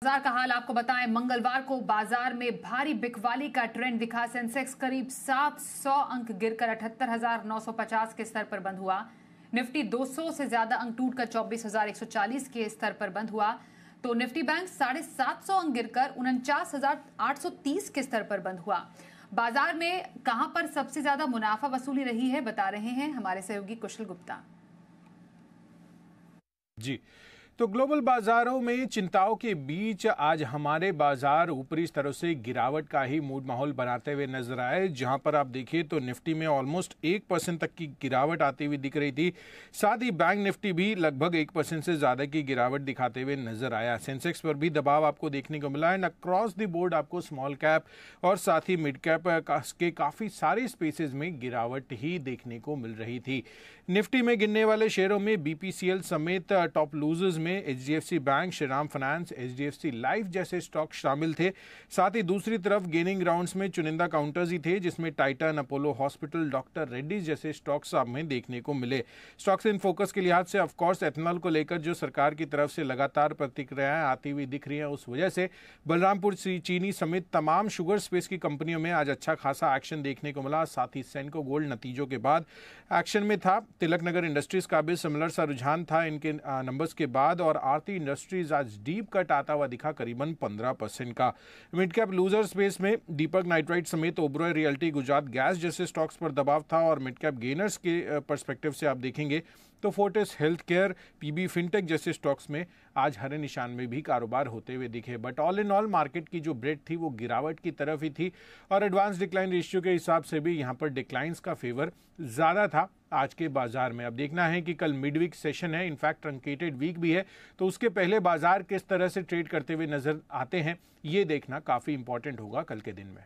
बाजार का हाल आपको बताएं। मंगलवार को बाजार में भारी बिकवाली का ट्रेंड दिखा। सेंसेक्स करीब 700 अंक गिरकर 78,950 के स्तर पर बंद हुआ। निफ्टी 200 से ज्यादा अंक टूटकर 24,140 के स्तर पर बंद हुआ। तो निफ्टी बैंक 750 अंक गिरकर 49,830 के स्तर पर बंद हुआ। बाजार में कहां पर सबसे ज्यादा मुनाफा वसूली रही है, बता रहे हैं हमारे सहयोगी कुशल गुप्ता। जी, तो ग्लोबल बाजारों में चिंताओं के बीच आज हमारे बाजार ऊपरी स्तरों से गिरावट का ही मूड माहौल बनाते हुए नजर आए, जहां पर आप देखिए तो निफ्टी में ऑलमोस्ट 1% तक की गिरावट आती हुई दिख रही थी। साथ ही बैंक निफ्टी भी लगभग 1% से ज्यादा की गिरावट दिखाते हुए नजर आया। सेंसेक्स पर भी दबाव आपको देखने को मिला एंड अक्रॉस द बोर्ड आपको स्मॉल कैप और साथ ही मिड कैप के काफी सारे स्पेसेस में गिरावट ही देखने को मिल रही थी। निफ्टी में गिनने वाले शेयरों में बीपीसीएल समेत टॉप लूजर्स में HDFC bank, Shriram finance, HDFC life जैसे स्टॉक शामिल थे। साथ ही दूसरी तरफ गेनिंग ग्राउंड्स में चुनिंदा काउंटर्स ही थे, जिसमें Titan, Apollo hospital, doctor Reddy's जैसे स्टॉक्स आप में देखने को मिले। स्टॉक्स इन फोकस के लिहाज से ऑफकोर्स एथेनॉल को लेकर जो सरकार की तरफ से लगातार प्रतिक्रियाएं आती हुई दिख रही हैं, उस वजह से बलरामपुर चीनी समेत तमाम शुगर स्पेस की कंपनियों में आज अच्छा खासा एक्शन देखने को मिला। साथ ही सेंको गोल्ड नतीजों के बाद एक्शन में था। तिलक नगर इंडस्ट्रीज का भी सिमिलर सा रुझान था इनके नंबर्स के बाद, और आरती इंडस्ट्रीज आज डीप कट आता हुआ दिखा करीबन 15% का। मिड कैप लूजर स्पेस में दीपक नाइट्राइट समेत ओबरॉय रियल्टी, गुजरात गैस जैसे स्टॉक्स पर दबाव था, और मिड कैप गेनर्स के पर्सपेक्टिव से आप देखेंगे तो Fortis health care, PB fintech जैसे स्टॉक्स में आज हरे निशान में भी कारोबार होते हुए दिखे। But all in all market की जो ब्रेड थी वो गिरावट की तरफ ही थी, और एडवांस डिक्लाइन रेशियो के हिसाब से भी यहाँ पर डिक्लाइंस का फेवर ज़्यादा था आज के बाजार में। अब देखना है कि कल मिड वीक सेशन है, इनफैक्ट ट्रंकेटेड वीक भी है, तो उसके पहले बाजार किस तरह से ट्रेड करते हुए नजर आते हैं, ये देखना काफ़ी इंपॉर्टेंट होगा कल के दिन में।